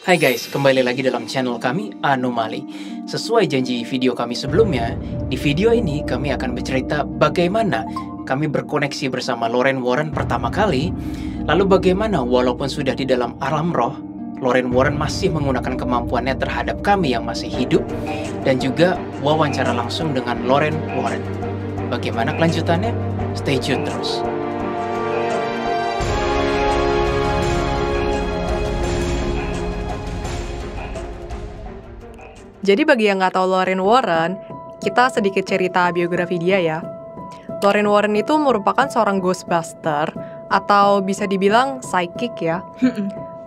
Hai guys, kembali lagi dalam channel kami Anomali. Sesuai janji video kami sebelumnya, di video ini kami akan bercerita bagaimana kami berkoneksi bersama Lorraine Warren pertama kali, lalu bagaimana walaupun sudah di dalam alam roh, Lorraine Warren masih menggunakan kemampuannya terhadap kami yang masih hidup, dan juga wawancara langsung dengan Lorraine Warren. Bagaimana kelanjutannya? Stay tune terus. Jadi bagi yang nggak tahu Lorraine Warren, kita sedikit cerita biografi dia ya. Lorraine Warren itu merupakan seorang ghostbuster atau bisa dibilang psychic ya.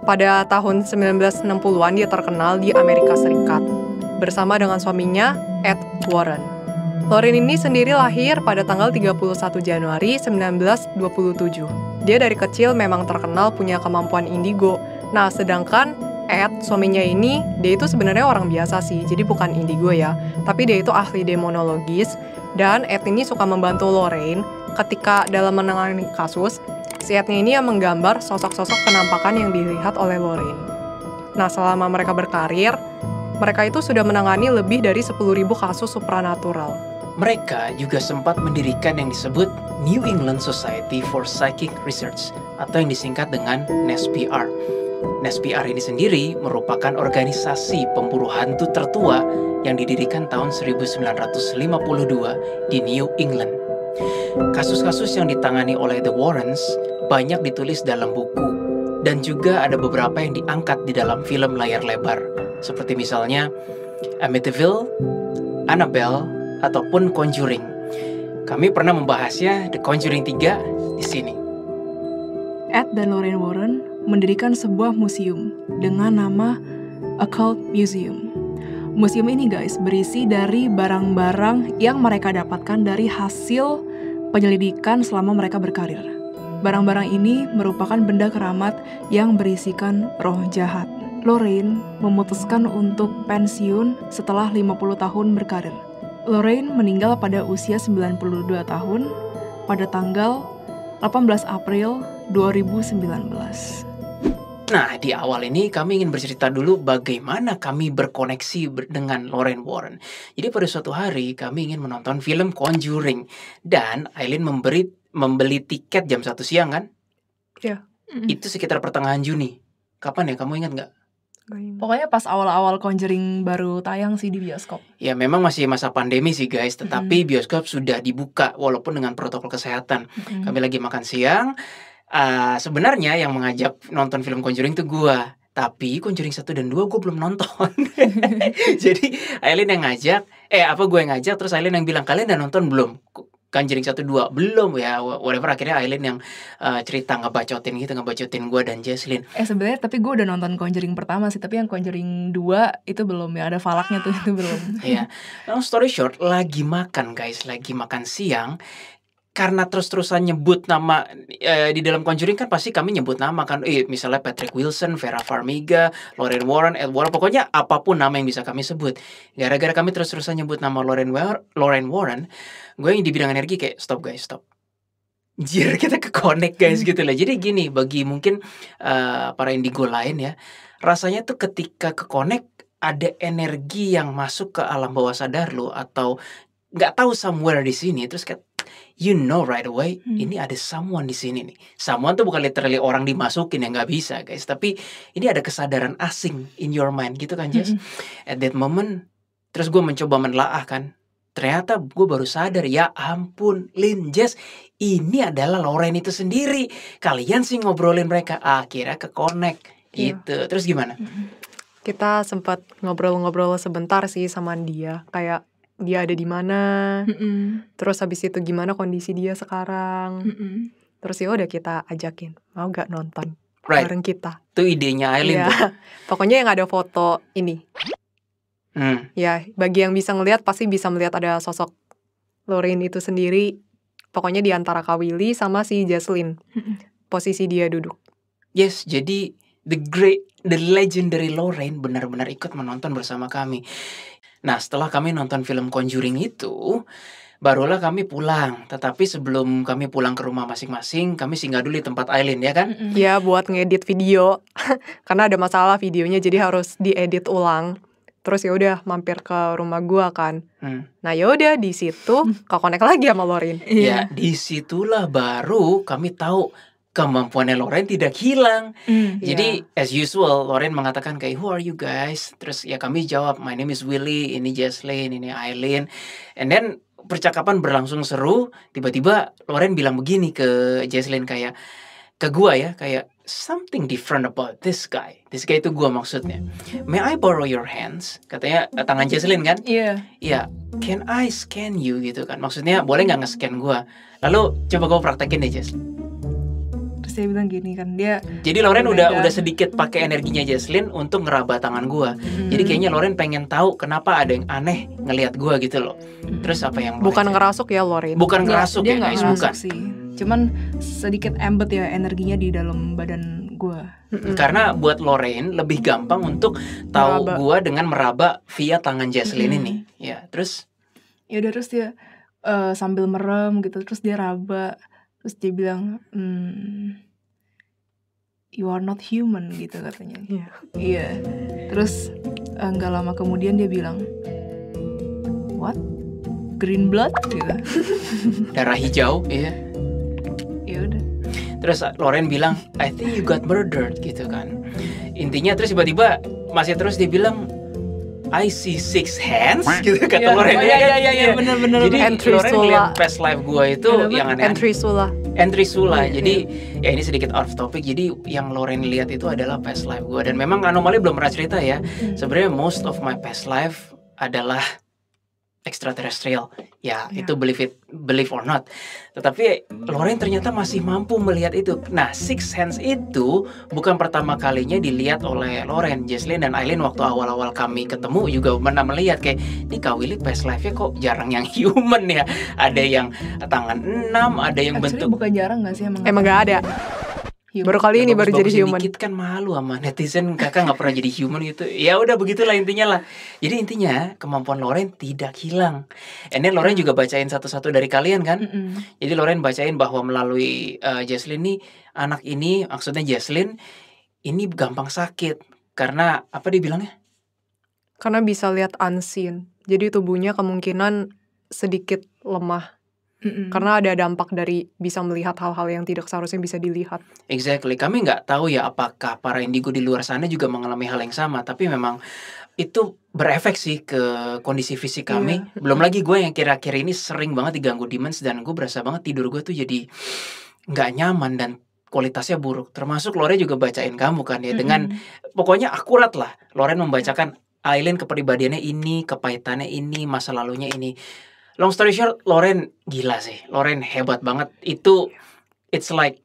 Pada tahun 1960-an dia terkenal di Amerika Serikat bersama dengan suaminya Ed Warren. Lorraine ini sendiri lahir pada tanggal 31 Januari 1927. Dia dari kecil memang terkenal punya kemampuan indigo. Nah, sedangkan Ed, suaminya ini, dia itu sebenarnya orang biasa sih, jadi bukan indigo ya. Tapi dia itu ahli demonologis, dan Ed ini suka membantu Lorraine ketika dalam menangani kasus. Si Ednya ini yang menggambar sosok-sosok penampakan yang dilihat oleh Lorraine. Nah, selama mereka berkarir, mereka itu sudah menangani lebih dari 10.000 kasus supranatural. Mereka juga sempat mendirikan yang disebut New England Society for Psychic Research, atau yang disingkat dengan NESPR. NESPR ini sendiri merupakan organisasi pemburu hantu tertua yang didirikan tahun 1952 di New England. Kasus-kasus yang ditangani oleh The Warrens banyak ditulis dalam buku, dan juga ada beberapa yang diangkat di dalam film layar lebar, seperti misalnya Amityville, Annabelle, ataupun Conjuring. Kami pernah membahasnya The Conjuring 3 di sini. Ed dan Lorraine Warren mendirikan sebuah museum dengan nama Occult Museum. Museum ini guys berisi dari barang-barang yang mereka dapatkan dari hasil penyelidikan selama mereka berkarir. Barang-barang ini merupakan benda keramat yang berisikan roh jahat. Lorraine memutuskan untuk pensiun setelah 50 tahun berkarir. Lorraine meninggal pada usia 92 tahun pada tanggal 18 April 2019. Nah, di awal ini kami ingin bercerita dulu bagaimana kami berkoneksi dengan Lorraine Warren. Jadi pada suatu hari kami ingin menonton film Conjuring, dan Aileen membeli tiket jam 1 siang kan? Iya. Itu sekitar pertengahan Juni. Kapan ya, kamu ingat nggak? Pokoknya pas awal-awal Conjuring baru tayang sih di bioskop. Ya memang masih masa pandemi sih guys, tetapi bioskop sudah dibuka walaupun dengan protokol kesehatan. Kami lagi makan siang. Sebenarnya yang mengajak nonton film Conjuring itu gua, tapi Conjuring 1 dan 2 gue belum nonton. Jadi Aileen yang ngajak, gue yang ngajak, terus Aileen yang bilang, kalian udah nonton belum? Conjuring 1, 2 belum ya, whatever. Akhirnya Aileen yang cerita ngebacotin gue dan Jesslyn. Sebenarnya tapi gue udah nonton Conjuring pertama sih, tapi yang Conjuring 2 itu belum ya, ada falaknya tuh itu belum. Iya. Long story short, lagi makan siang. Karena terus-terusan nyebut nama di dalam Conjuring kan pasti kami nyebut nama kan, misalnya Patrick Wilson, Vera Farmiga, Lorraine Warren, Ed Warren, pokoknya apapun nama yang bisa kami sebut. Gara-gara kami terus-terusan nyebut nama Lorraine Warren, gue yang di bidang energi kayak stop guys, stop. Jir, kita ke-connect guys gitu lah. Jadi gini, bagi mungkin para indigo lain ya, rasanya tuh ketika ke-connect ada energi yang masuk ke alam bawah sadar lo, atau nggak tahu somewhere di sini, terus kayak you know right away, ini ada someone di sini nih. Someone tuh bukan literally orang dimasukin, ya nggak bisa guys, tapi ini ada kesadaran asing in your mind gitu kan Jess. At that moment, terus gue mencoba menelaah kan, ternyata gue baru sadar, ya ampun Lin, Jess, ini adalah Lorraine itu sendiri. Kalian sih ngobrolin mereka, akhirnya ke-connect gitu. Terus gimana? Kita sempat ngobrol-ngobrol sebentar sih sama dia, kayak dia ada di mana, terus habis itu gimana kondisi dia sekarang, terus ya udah kita ajakin, mau gak nonton bareng kita? Itu idenya Aileen tuh. Pokoknya yang ada foto ini. Ya, bagi yang bisa ngelihat pasti bisa melihat ada sosok Lorraine itu sendiri. Pokoknya di antara Kak Willy sama si Jesslyn, posisi dia duduk. Yes, jadi the legendary Lorraine benar-benar ikut menonton bersama kami. Nah, setelah kami nonton film Conjuring itu, barulah kami pulang. Tetapi sebelum kami pulang ke rumah masing-masing, kami singgah dulu di tempat Aileen, ya kan? Ya buat ngedit video. Karena ada masalah videonya jadi harus diedit ulang. Terus ya udah mampir ke rumah gua kan. Nah ya udah di situ konek lagi sama Lorin. Ya, disitulah baru kami tahu kemampuannya Loren tidak hilang. Jadi as usual Loren mengatakan kayak, who are you guys? Terus ya kami jawab, my name is Willy, ini Jesslyn, ini Aileen. And then percakapan berlangsung seru. Tiba-tiba Loren bilang begini ke Jesslyn, kayak ke gua ya, kayak something different about this guy. This guy itu gua maksudnya. May I borrow your hands? Katanya tangan Jesslyn kan? Iya. Can I scan you gitu kan? Maksudnya boleh nggak nge-scan gua? Lalu coba gua praktekin deh, Jess. Terus dia bilang gini kan, dia Jadi Loren udah sedikit pakai energinya Jesslyn untuk ngeraba tangan gua. Jadi kayaknya Loren pengen tahu kenapa ada yang aneh ngelihat gua gitu loh. Terus apa yang Loren Bukan ngerasuk ya Lorin. Bukan ngerasuk dia ya nggak guys, ngerasuk bukan. sih. Cuman sedikit embed ya energinya di dalam badan gue. Karena buat Loren lebih gampang untuk tahu Meraba. gua dengan meraba via tangan Jesslyn ini. Ya, terus Ya udah, terus dia sambil merem gitu, terus dia raba, terus dia bilang, you are not human gitu katanya. Iya. Terus nggak lama kemudian dia bilang, what? Green blood gitu. darah hijau, iya. Ya udah. Terus Loren bilang, I think you got murdered gitu kan. Intinya terus tiba-tiba masih terus dia bilang, I see 6 hands gitu kata Loren. Iya, benar-benar. Jadi Entry Loren Sula. ngeliat past life gua itu yang aneh. Entry Sula. Jadi ya ini sedikit out of topic. Jadi yang Loren lihat itu adalah past life gua. Dan memang anomali belum pernah cerita ya. Sebenarnya most of my past life adalah extraterrestrial. Ya, itu believe or not. Tetapi Loren ternyata masih mampu melihat itu. Nah, 6 hands itu bukan pertama kalinya dilihat oleh Loren, Jesslyn dan Aileen waktu awal-awal kami ketemu juga pernah melihat kayak ini Kak Willy past life-nya kok jarang yang human ya. Ada yang tangan 6, ada yang Actually bentuk bukan jarang gak sih Emang gak ada. human? Baru kali ini baru jadi bagus-bagus human. dikit kan malu sama netizen, kakak nggak pernah jadi human gitu. Ya udah begitulah intinya lah. Jadi intinya kemampuan Loren tidak hilang. And then Loren juga bacain satu-satu dari kalian kan. Jadi Loren bacain bahwa melalui Jesslyn nih, anak ini maksudnya Jesslyn ini gampang sakit karena apa dia bilangnya? Karena bisa lihat unseen. Jadi tubuhnya kemungkinan sedikit lemah. Karena ada dampak dari bisa melihat hal-hal yang tidak seharusnya bisa dilihat. Exactly. Kami nggak tahu ya apakah para indigo di luar sana juga mengalami hal yang sama. Tapi memang itu berefek sih ke kondisi fisik kami. Belum lagi gue yang kira-kira ini sering banget diganggu demons. Dan gue berasa banget tidur gue tuh jadi nggak nyaman dan kualitasnya buruk. Termasuk Loren juga bacain kamu kan ya. Dengan pokoknya akurat lah. Loren membacakan Aileen kepribadiannya ini, kepahitannya ini, masa lalunya ini. Long story short, Loren gila sih. Loren hebat banget. It's like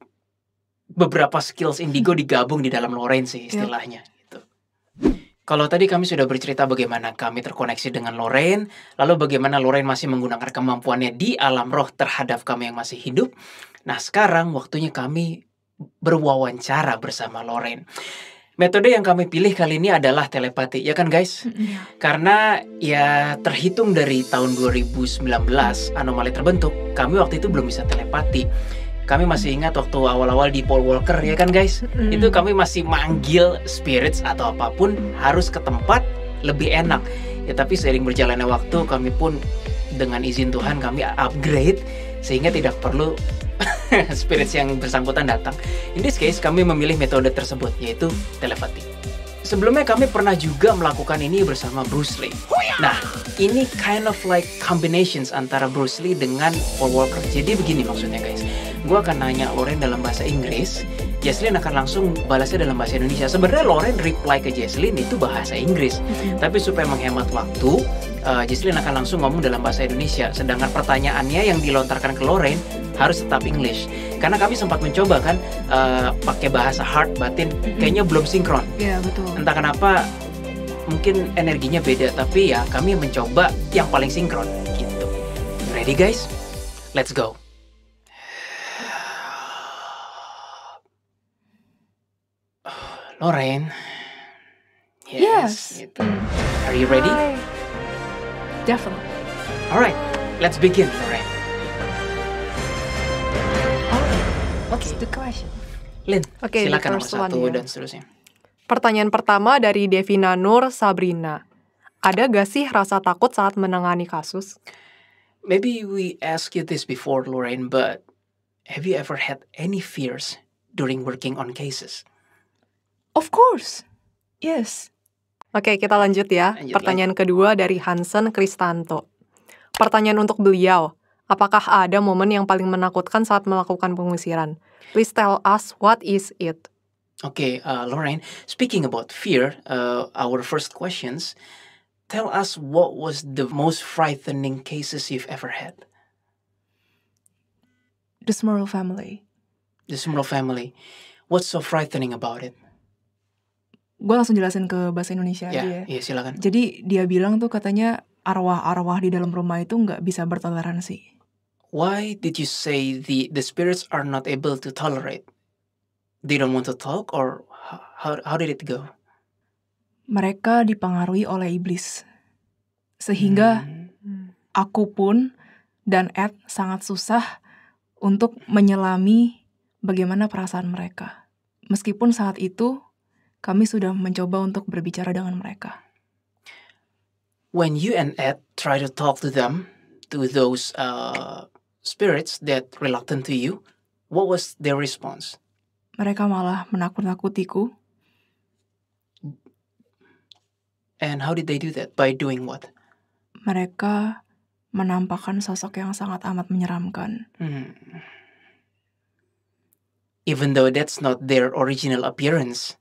beberapa skills indigo digabung di dalam Loren sih istilahnya. Gitu. Kalau tadi kami sudah bercerita bagaimana kami terkoneksi dengan Loren, lalu bagaimana Loren masih menggunakan kemampuannya di alam roh terhadap kami yang masih hidup. Nah sekarang waktunya kami berwawancara bersama Loren. Metode yang kami pilih kali ini adalah telepati, ya kan guys? Karena ya terhitung dari tahun 2019 anomali terbentuk, kami waktu itu belum bisa telepati. Kami masih ingat waktu awal-awal di Paul Walker, ya kan guys? Itu kami masih manggil spirits atau apapun harus ke tempat lebih enak. Ya tapi seiring berjalannya waktu kami pun dengan izin Tuhan kami upgrade sehingga tidak perlu spirits yang bersangkutan datang. In this case kami memilih metode tersebut yaitu telepati. Sebelumnya kami pernah juga melakukan ini bersama Bruce Lee. Nah, ini kind of like combinations antara Bruce Lee dengan Paul Walker. Jadi begini maksudnya guys. Gue akan nanya Loren dalam bahasa Inggris, Jesslyn akan langsung balasnya dalam bahasa Indonesia. Sebenarnya Loren reply ke Jesslyn itu bahasa Inggris. Tapi supaya menghemat waktu, Jesslyn akan langsung ngomong dalam bahasa Indonesia. Sedangkan pertanyaannya yang dilontarkan ke Loren harus tetap English. Karena kami sempat mencoba kan pakai bahasa heart, batin, kayaknya belum sinkron. Iya, betul. Entah kenapa mungkin energinya beda, tapi ya kami mencoba yang paling sinkron gitu. Ready guys? Let's go. Loren. Yes. Gitu. Are you ready? Definitely. Alright. let's begin, Lorraine. What's the question? Lin, Oke, the silakan nomor first one, 1 ya. dan seterusnya. Pertanyaan pertama dari Devina Nur Sabrina. Ada gak sih rasa takut saat menangani kasus? Maybe we asked you this before, Lorraine, but have you ever had any fears during working on cases? Of course. Yes. Oke, kita lanjut ya. Lanjut, Pertanyaan kedua dari Hansen Kristanto. Pertanyaan untuk beliau. Apakah ada momen yang paling menakutkan saat melakukan pengusiran? Please tell us what is it? Okay, Lorraine, speaking about fear, our first questions, tell us what was the most frightening cases you've ever had? The Smurl family. The Smurl family. What's so frightening about it? Gue langsung jelasin ke bahasa Indonesia aja ya. Iya, silakan. Jadi dia bilang tuh katanya arwah-arwah di dalam rumah itu nggak bisa bertoleransi. Why did you say the spirits are not able to tolerate? They don't want to talk, or how did it go? Mereka dipengaruhi oleh iblis. Sehingga aku pun dan Ed sangat susah untuk menyelami bagaimana perasaan mereka. Meskipun saat itu kami sudah mencoba untuk berbicara dengan mereka. When you and Ed try to talk to them, to those spirits that reluctant to you, what was their response? Mereka malah menakut-nakutiku. And how did they do that? By doing what? Mereka menampakkan sosok yang sangat amat menyeramkan. Even though that's not their original appearance,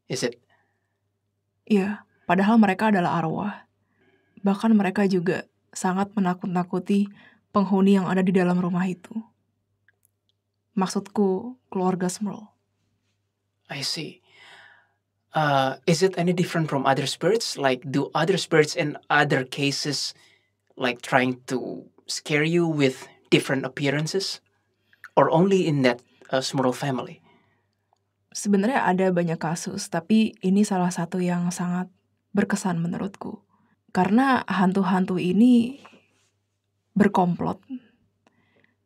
is it? Iya, padahal mereka adalah arwah. Bahkan mereka juga sangat menakut-nakuti penghuni yang ada di dalam rumah itu. Maksudku, keluarga Smurl. I see. Is it any different from other spirits? Like, do other spirits in other cases like trying to scare you with different appearances? Or only in that Smurl family? Sebenarnya ada banyak kasus, tapi ini salah satu yang sangat berkesan menurutku. Karena hantu-hantu ini berkomplot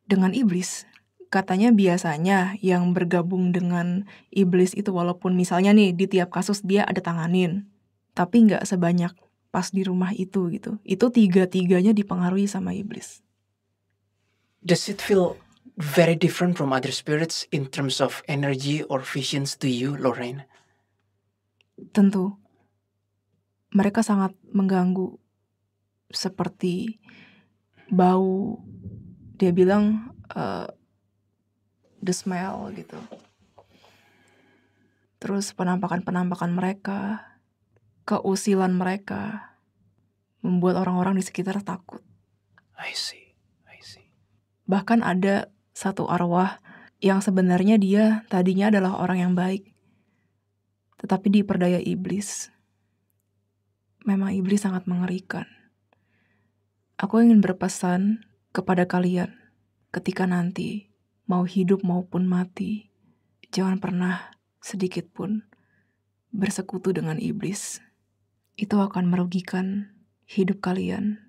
dengan iblis. Katanya biasanya yang bergabung dengan iblis itu walaupun misalnya nih di tiap kasus dia ada tanganin, tapi nggak sebanyak pas di rumah itu gitu. Itu tiga-tiganya dipengaruhi sama iblis. Does it feel very different from other spirits in terms of energy or visions to you, Lorraine? Tentu. Mereka sangat mengganggu. Seperti bau. Dia bilang the smell gitu. Terus penampakan-penampakan mereka, keusilan mereka, membuat orang-orang di sekitar takut. I see. Bahkan ada satu arwah yang sebenarnya dia tadinya adalah orang yang baik, tetapi diperdaya iblis. Memang iblis sangat mengerikan. Aku ingin berpesan kepada kalian, ketika nanti mau hidup maupun mati, jangan pernah sedikit pun bersekutu dengan iblis. Itu akan merugikan hidup kalian.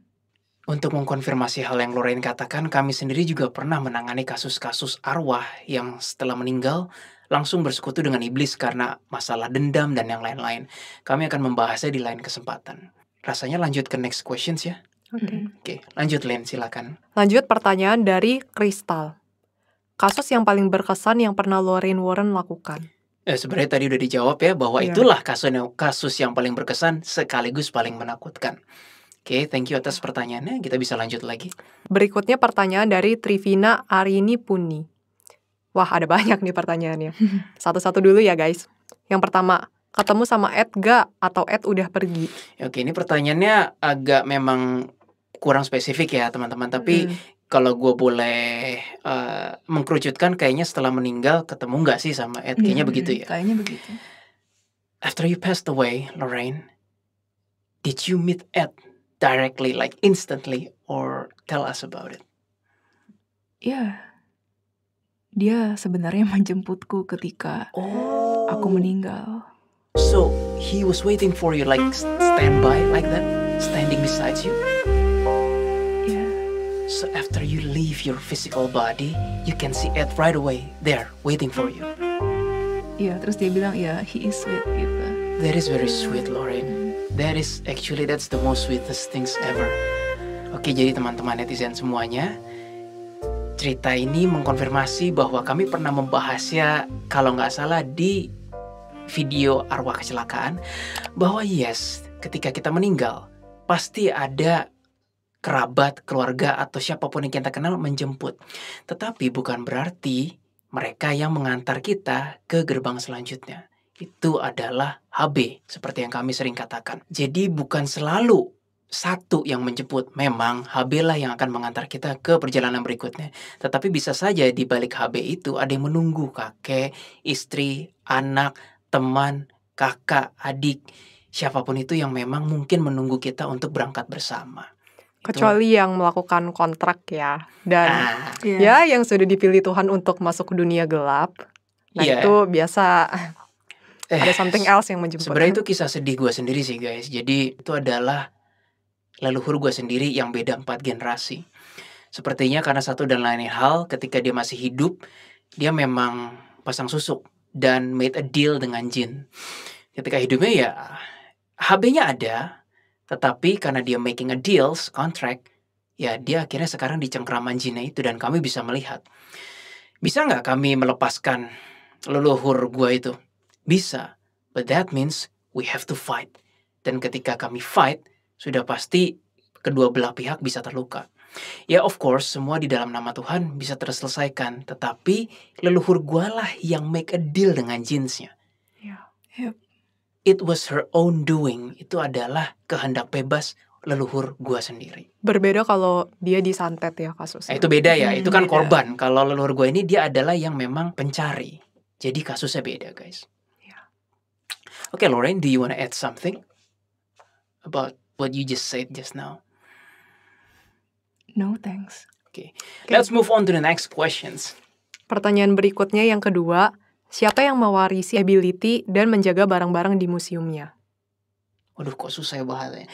Untuk mengkonfirmasi hal yang Lorraine katakan, kami sendiri juga pernah menangani kasus-kasus arwah yang setelah meninggal langsung bersekutu dengan iblis karena masalah dendam dan yang lain-lain. Kami akan membahasnya di lain kesempatan. Rasanya lanjut ke next questions ya? Oke, lanjut Len, silakan. Lanjut pertanyaan dari Kristal. Kasus yang paling berkesan yang pernah Lorraine Warren lakukan? Sebenarnya tadi udah dijawab ya, bahwa itulah kasus yang paling berkesan sekaligus paling menakutkan. Oke, thank you atas pertanyaannya. Kita bisa lanjut lagi. Berikutnya pertanyaan dari Trivina Arini Puni. Wah, ada banyak nih pertanyaannya. Satu-satu dulu ya guys. Yang pertama, ketemu sama Ed gak? Atau Ed udah pergi? Oke, ini pertanyaannya agak memang kurang spesifik ya teman-teman. Tapi kalau gue boleh mengkerucutkan, kayaknya setelah meninggal ketemu gak sih sama Ed? Kayaknya begitu ya? Kayaknya begitu. After you passed away, Lorraine, did you meet Ed directly, like instantly, or tell us about it? Ya, dia sebenarnya menjemputku ketika aku meninggal. So, he was waiting for you, like standby like that? Standing beside you? Ya. So after you leave your physical body, you can see it right away there waiting for you. Iya, terus dia bilang ya he is sweet gitu. That is very sweet, Lauren. That's the most sweetest things ever. Oke, jadi teman-teman netizen semuanya, cerita ini mengkonfirmasi bahwa kami pernah membahasnya, kalau nggak salah di video arwah kecelakaan, bahwa yes, ketika kita meninggal, pasti ada kerabat, keluarga, atau siapapun yang kita kenal menjemput. Tetapi bukan berarti mereka yang mengantar kita ke gerbang selanjutnya. Itu adalah HB, seperti yang kami sering katakan. Jadi bukan selalu satu yang menjemput. Memang HB lah yang akan mengantar kita ke perjalanan berikutnya. Tetapi bisa saja di balik HB itu ada yang menunggu, kakek, istri, anak, teman, kakak, adik, siapapun itu yang memang mungkin menunggu kita untuk berangkat bersama. Kecuali yang melakukan kontrak ya. Dan ya yang sudah dipilih Tuhan untuk masuk ke dunia gelap. Nah itu biasa ada something else yang menjemput. Sebenarnya itu kisah sedih gue sendiri sih guys. Jadi itu adalah leluhur gue sendiri yang beda 4 generasi. Sepertinya karena satu dan lain hal, ketika dia masih hidup, dia memang pasang susuk dan made a deal dengan jin. Ketika hidupnya ya HB-nya ada, tetapi karena dia making a deals, contract, ya dia akhirnya sekarang di cengkraman jinnya itu dan kami bisa melihat. Bisa nggak kami melepaskan leluhur gua itu? Bisa, but that means we have to fight. Dan ketika kami fight, sudah pasti kedua belah pihak bisa terluka. Ya of course, semua di dalam nama Tuhan bisa terselesaikan, tetapi leluhur gua lah yang make a deal dengan jinsnya. It was her own doing. Itu adalah kehendak bebas leluhur gua sendiri. Berbeda kalau dia disantet ya kasusnya. Itu beda ya, itu kan korban. Kalau leluhur gua ini dia adalah yang memang pencari. Jadi kasusnya beda guys. Oke, Lauren, do you want to add something about what you just said just now? No thanks. Okay. Let's move on to the next questions. Pertanyaan berikutnya yang kedua, siapa yang mewarisi ability dan menjaga barang-barang di museumnya? Waduh, kok susah ya bahasanya.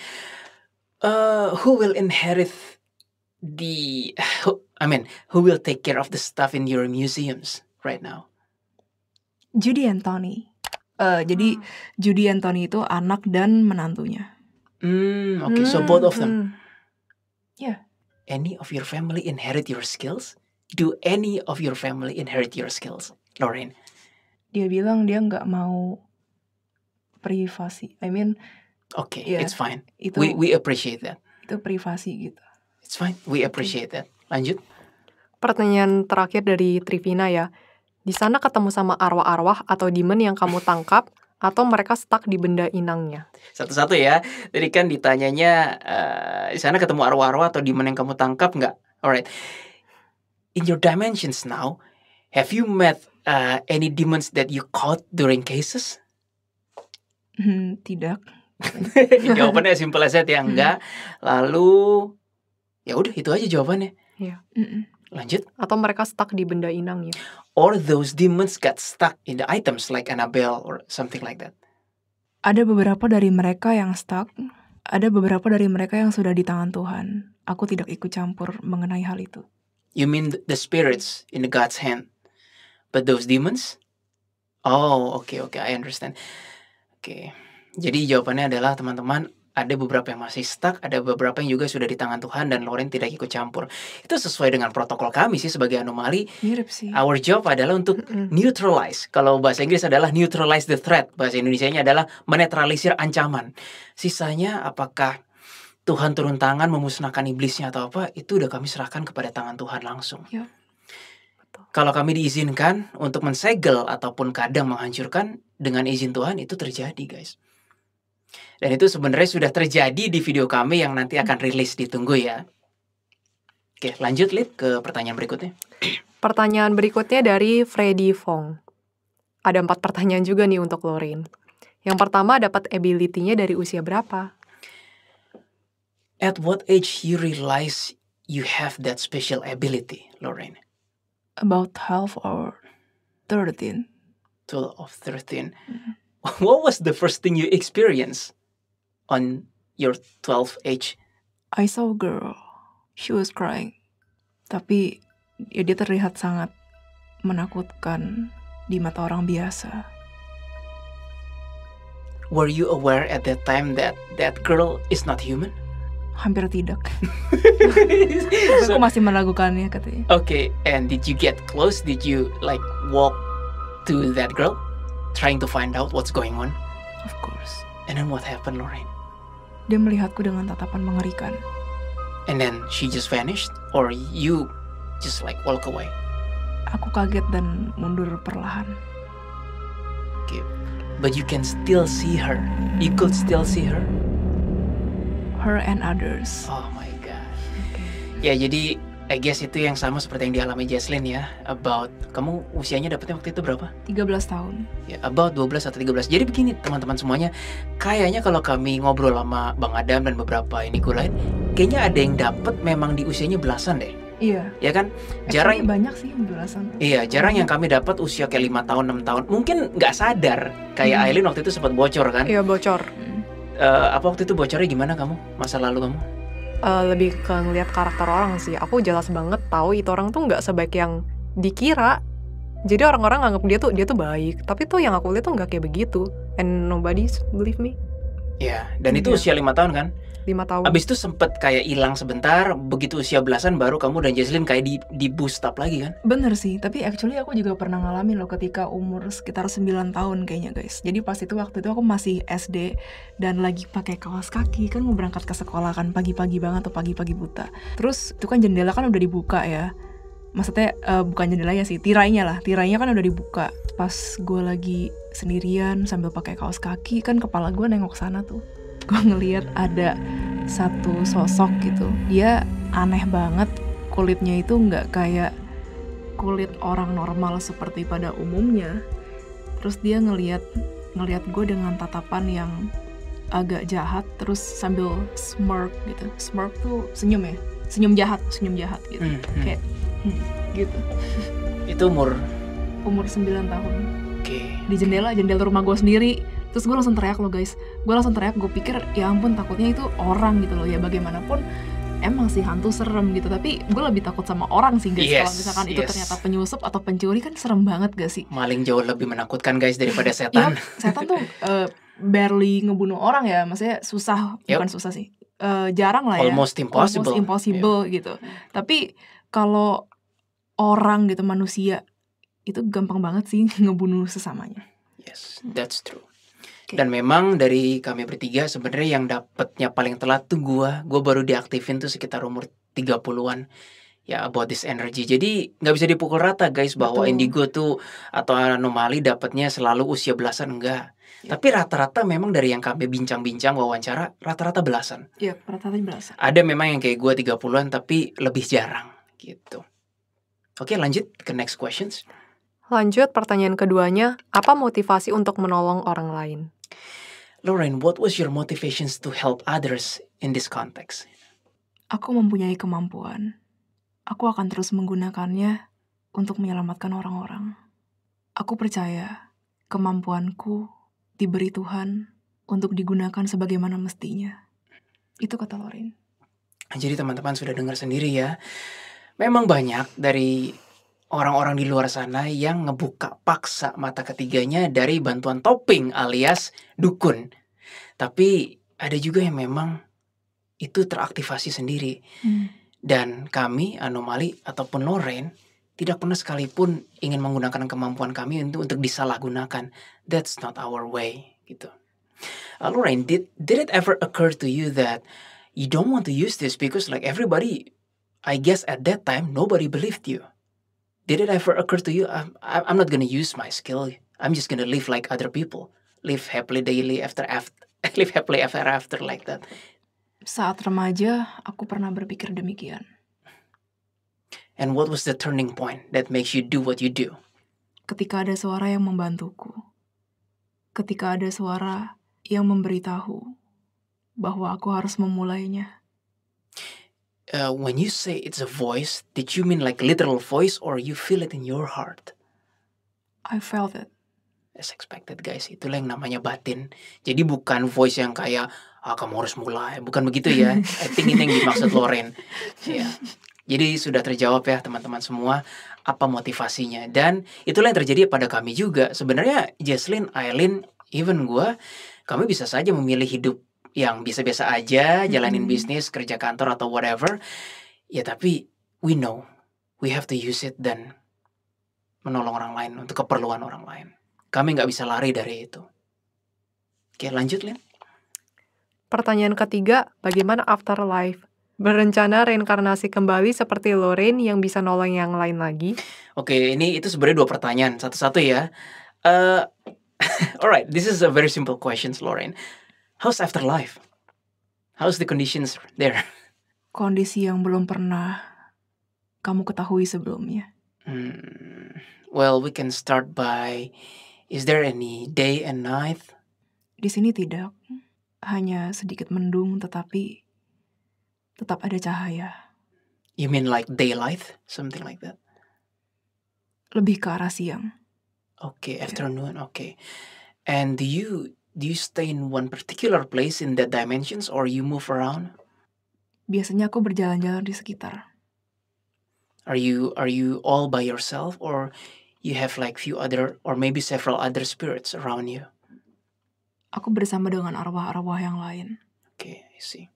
Who will inherit who will take care of the stuff in your museums right now? Judy and Tony. Jadi Judy and Tony itu anak dan menantunya. Okay, so both of them. Yeah. Any of your family inherit your skills? Do any of your family inherit your skills, Lauren? Dia bilang dia nggak mau privasi. Okay, it's fine. Itu, we appreciate that. Itu privasi gitu. It's fine. We appreciate that. Lanjut. Pertanyaan terakhir dari Trivina ya. Di sana ketemu sama arwah-arwah atau demon yang kamu tangkap atau mereka stuck di benda inangnya? Satu-satu ya. Tadi kan ditanyanya di sana ketemu arwah-arwah atau demon yang kamu tangkap nggak? Alright. In your dimensions now, have you met any demons that you caught during cases? Tidak. Jawabannya simple as that ya, enggak. Lalu ya udah itu aja jawabannya. Iya. Lanjut. Atau mereka stuck di benda inangnya? Or those demons got stuck in the items like Annabelle or something like that. Ada beberapa dari mereka yang stuck. Ada beberapa dari mereka yang sudah di tangan Tuhan. Aku tidak ikut campur mengenai hal itu. You mean the spirits in the God's hand? But those demons? Oh, okay, I understand. Okay. Jadi jawabannya adalah teman-teman, ada beberapa yang masih stuck, ada beberapa yang juga sudah di tangan Tuhan dan Lauren tidak ikut campur. Itu sesuai dengan protokol kami sih sebagai anomali. Mirip sih. Our job adalah untuk neutralize. Kalau bahasa Inggris adalah neutralize the threat. Bahasa Indonesianya adalah menetralisir ancaman. Sisanya apakah Tuhan turun tangan memusnahkan iblisnya atau apa, itu udah kami serahkan kepada tangan Tuhan langsung. Ya. Kalau kami diizinkan untuk mensegel ataupun kadang menghancurkan, dengan izin Tuhan itu terjadi guys. Dan itu sebenarnya sudah terjadi di video kami yang nanti akan rilis, ditunggu ya. Oke, lanjut Lip ke pertanyaan berikutnya. Pertanyaan berikutnya dari Freddy Fong. Ada 4 pertanyaan juga nih untuk Lauren. Yang pertama, dapat ability-nya dari usia berapa? At what age you realize you have that special ability, Lauren? About 12 or 13. 12 of 13. What was the first thing you experienced on your 12th age? I saw a girl. She was crying. Tapi ya dia terlihat sangat menakutkan di mata orang biasa. Were you aware at that time that that girl is not human? Hampir tidak. Aku masih meragukannya katanya. Okay, and did you get close? Did you like walk to that girl, trying to find out what's going on? Of course. And then what happened, Lorraine? Dia melihatku dengan tatapan mengerikan. And then she just vanished, or you just like walk away? Aku kaget dan mundur perlahan. Okay, but you can still see her. You could still see her. Her and others. Oh my god. Ya jadi I guess itu yang sama seperti yang dialami Jesslyn ya. About kamu usianya dapetnya waktu itu berapa? 13 tahun. Ya, about 12 atau 13. Jadi begini teman-teman semuanya, kayaknya kalau kami ngobrol sama Bang Adam dan beberapa indigo lain, kayaknya ada yang dapet memang di usianya belasan deh. Iya. Ya kan? Actually, Jarang. banyak sih yang belasan. Iya, jarang yang kami dapat usia kayak 5 tahun, 6 tahun. Mungkin nggak sadar. Kayak Aileen waktu itu sempat bocor kan? Iya, bocor. Apa waktu itu bocornya gimana kamu? Masa lalu kamu? Lebih ke ngeliat karakter orang sih. Aku jelas banget tahu itu orang tuh nggak sebaik yang dikira. Jadi orang-orang nganggap dia tuh baik. Tapi tuh yang aku lihat tuh nggak kayak begitu. And nobody believe me. Ya, dan itu Iya. usia 5 tahun kan? 5 tahun. Abis itu sempet kayak hilang sebentar, begitu usia belasan baru kamu dan Jesslyn kayak di boost up lagi kan? Bener sih, tapi actually aku juga pernah ngalamin loh ketika umur sekitar 9 tahun kayaknya guys. Jadi pas itu waktu itu aku masih SD dan lagi pakai kaos kaki, kan mau berangkat ke sekolah kan pagi-pagi banget atau pagi-pagi buta. Terus itu kan jendela kan udah dibuka ya. Maksudnya bukan jendelanya sih, tirainya kan udah dibuka. Pas gue lagi sendirian sambil pakai kaos kaki, kan kepala gue nengok sana tuh. Gue ngeliat ada satu sosok gitu. Dia aneh banget, kulitnya itu nggak kayak kulit orang normal seperti pada umumnya. Terus dia ngeliat gue dengan tatapan yang agak jahat, terus sambil smirk gitu. Smirk tuh senyum ya, senyum jahat gitu. Kayak gitu. Itu umur 9 tahun. Oke. Di jendela rumah gue sendiri. Terus gue langsung teriak loh guys. Gue pikir ya ampun takutnya itu orang gitu loh. Ya bagaimanapun emang sih hantu serem gitu. Tapi gue lebih takut sama orang sih guys. Yes, Kalau misalkan itu ternyata penyusup atau pencuri kan serem banget gak sih? Maling jauh lebih menakutkan guys daripada setan. Ya setan tuh barely ngebunuh orang ya. Maksudnya susah, bukan susah sih. Jarang lah ya. Almost impossible. Gitu. Tapi kalau orang gitu, manusia, itu gampang banget sih ngebunuh sesamanya. Yes, that's true. Dan memang dari kami bertiga sebenarnya yang dapetnya paling telat tuh gue baru diaktifin tuh sekitar umur 30-an. Ya about this energy. Jadi nggak bisa dipukul rata guys bahwa indigo tuh atau anomali dapetnya selalu usia belasan, enggak. Tapi rata-rata memang dari yang kami bincang-bincang wawancara rata-rata belasan. Iya, rata-rata belasan. Ada memang yang kayak gue 30-an tapi lebih jarang gitu. Oke, lanjut ke next questions. Lanjut pertanyaan keduanya, apa motivasi untuk menolong orang lain? Lorraine, what was your motivations to help others in this context? Aku mempunyai kemampuan. Aku akan terus menggunakannya untuk menyelamatkan orang-orang. Aku percaya kemampuanku diberi Tuhan untuk digunakan sebagaimana mestinya. Itu kata Lorraine. Jadi teman-teman sudah dengar sendiri ya. Memang banyak dari orang-orang di luar sana yang ngebuka paksa mata ketiganya dari bantuan topping alias dukun. Tapi ada juga yang memang itu teraktivasi sendiri. Dan kami, Anomali ataupun Lorraine, tidak pernah sekalipun ingin menggunakan kemampuan kami untuk disalahgunakan. That's not our way, gitu. Lorraine, did it ever occur to you that you don't want to use this because like everybody, I guess at that time, nobody believed you? Did it ever occur to you, I'm not gonna use my skill, I'm just gonna live like other people, live happily ever after like that? Saat remaja, aku pernah berpikir demikian. And what was the turning point that makes you do what you do? Ketika ada suara yang membantuku. Ketika ada suara yang memberitahu bahwa aku harus memulainya. When you say it's a voice, did you mean like literal voice or you feel it in your heart? I felt it. As expected guys, itulah yang namanya batin. Jadi bukan voice yang kayak kamu harus mulai, bukan begitu ya. I think ini yang dimaksud Lorraine. Ya. Jadi sudah terjawab ya teman-teman semua apa motivasinya. Dan itulah yang terjadi pada kami juga. Sebenarnya Jesslyn, Aileen, even gue, kami bisa saja memilih hidup yang biasa-biasa aja, jalanin bisnis, kerja kantor atau whatever. Ya tapi we know we have to use it dan menolong orang lain untuk keperluan orang lain. Kami nggak bisa lari dari itu. Oke, lanjut, Lin. Pertanyaan ketiga, bagaimana afterlife? Berencana reinkarnasi kembali seperti Lorraine yang bisa nolong yang lain lagi? Oke, itu sebenarnya 2 pertanyaan, satu-satu ya. Alright, this is a very simple question, Lorraine. How's afterlife? How's the conditions there? Kondisi yang belum pernah kamu ketahui sebelumnya. Well, we can start by, is there any day and night? Di sini tidak. Hanya sedikit mendung tetapi tetap ada cahaya. You mean like daylight? Something like that? Lebih ke arah siang. Okay, afternoon, okay. And do you stay in one particular place in that dimensions or you move around? Biasanya aku berjalan-jalan di sekitar. Are you all by yourself or you have like few other or maybe several other spirits around you? Aku bersama dengan arwah-arwah yang lain. Okay, I see.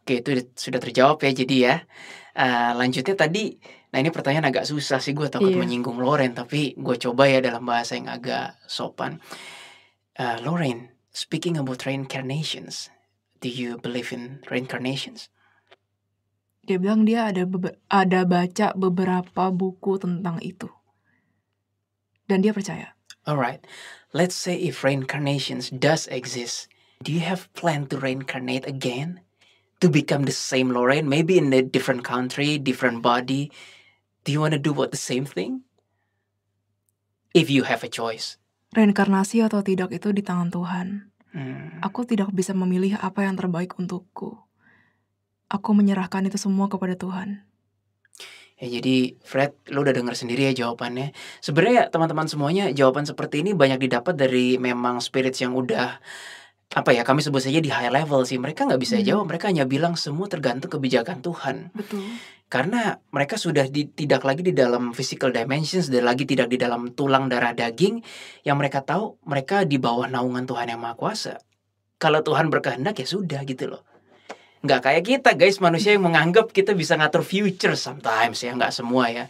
Oke, itu sudah terjawab ya jadi ya. Lanjutnya tadi, nah ini pertanyaan agak susah sih, gue takut menyinggung Lorraine, tapi gue coba ya dalam bahasa yang agak sopan. Lorraine, speaking about reincarnations, do you believe in reincarnations? Dia bilang dia ada baca beberapa buku tentang itu. Dan dia percaya. Alright, let's say if reincarnations does exist, do you have plan to reincarnate again? To become the same Lorraine, maybe in a different country, different body? Do you want to do what the same thing? If you have a choice. Reinkarnasi atau tidak itu di tangan Tuhan. Aku tidak bisa memilih apa yang terbaik untukku. Aku menyerahkan itu semua kepada Tuhan. Ya jadi Fred, lo udah dengar sendiri ya jawabannya. Sebenarnya teman-teman semuanya jawaban seperti ini banyak didapat dari memang spirits yang udah kami sebut saja di high level sih. Mereka nggak bisa jawab, mereka hanya bilang semua tergantung kebijakan Tuhan. Betul. Karena mereka sudah tidak lagi di dalam physical dimensions, dan lagi tidak di dalam tulang darah daging. Yang mereka tahu, mereka di bawah naungan Tuhan yang Maha Kuasa. Kalau Tuhan berkehendak ya sudah gitu loh. Nggak kayak kita guys, manusia yang menganggap kita bisa ngatur future sometimes ya, nggak semua ya.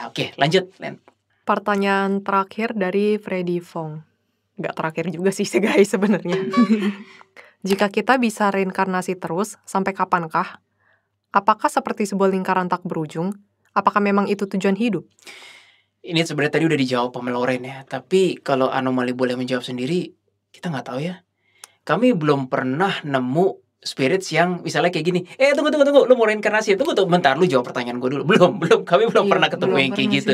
Oke, lanjut Len. Pertanyaan terakhir dari Freddy Fong. Nggak terakhir juga sih guys sebenarnya. Jika kita bisa reinkarnasi terus, sampai kapankah? Apakah seperti sebuah lingkaran tak berujung? Apakah memang itu tujuan hidup? Ini sebenarnya tadi udah dijawab sama Lorraine ya. Tapi kalau Anomali boleh menjawab sendiri, kita nggak tahu ya. Kami belum pernah nemu spirits yang misalnya kayak gini, tunggu, lu mau reinkarnasi, tunggu bentar, lu jawab pertanyaan gue dulu. Belum, kami belum pernah ketemu yang kayak gitu.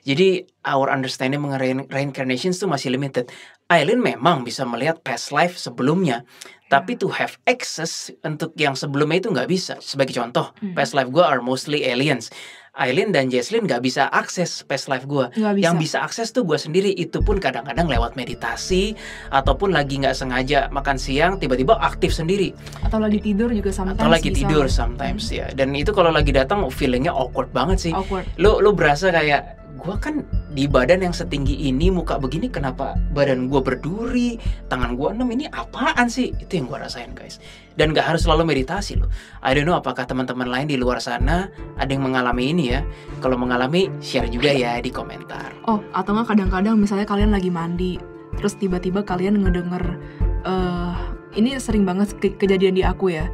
Jadi our understanding mengenai reincarnations tuh masih limited. Aileen memang bisa melihat past life sebelumnya, tapi to have access untuk yang sebelumnya itu nggak bisa. Sebagai contoh, past life gue are mostly aliens. Aileen dan Jesslyn gak bisa akses past life gue. Yang bisa akses tuh gue sendiri. Itu pun kadang-kadang lewat meditasi, ataupun lagi gak sengaja makan siang tiba-tiba aktif sendiri. Atau lagi tidur juga sometimes. Ya. Dan itu kalau lagi datang feelingnya awkward banget sih. Lu berasa kayak, gue kan di badan yang setinggi ini, muka begini, kenapa badan gue berduri, tangan gue 6, ini apaan sih? Itu yang gue rasain guys. Dan gak harus selalu meditasi loh. I don't know apakah teman-teman lain di luar sana ada yang mengalami ini ya. Kalau mengalami, share juga ya di komentar. Oh, atau nggak kadang-kadang misalnya kalian lagi mandi, terus tiba-tiba kalian ngedenger, ini sering banget kejadian di aku ya,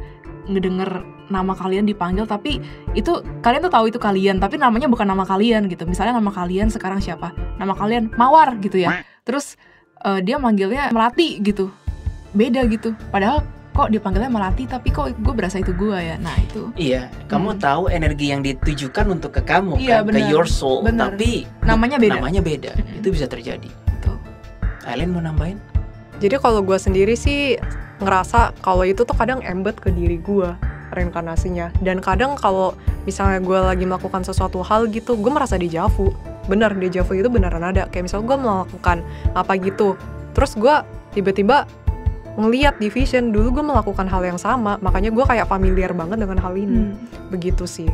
ngedenger nama kalian dipanggil, tapi itu kalian tuh tahu itu kalian, tapi namanya bukan nama kalian gitu. Misalnya nama kalian sekarang siapa? Nama kalian Mawar gitu ya. Terus dia manggilnya Melati gitu. Beda gitu. Padahal kok dipanggilnya Melati, tapi kok gue berasa itu gue ya. Nah itu. Iya, kamu tahu energi yang ditujukan untuk ke kamu kan, ke your soul, tapi namanya beda. Itu bisa terjadi. Betul. Aileen mau nambahin? Jadi kalau gue sendiri sih ngerasa kalau itu tuh kadang embed ke diri gue reinkarnasinya. Dan kadang kalau misalnya gue lagi melakukan sesuatu hal gitu, gue merasa dejavu. Bener, dejavu itu beneran ada. Kayak misalnya gue melakukan apa gitu, terus gue tiba-tiba ngeliat di Vision, dulu gue melakukan hal yang sama, makanya gue kayak familiar banget dengan hal ini. Begitu sih.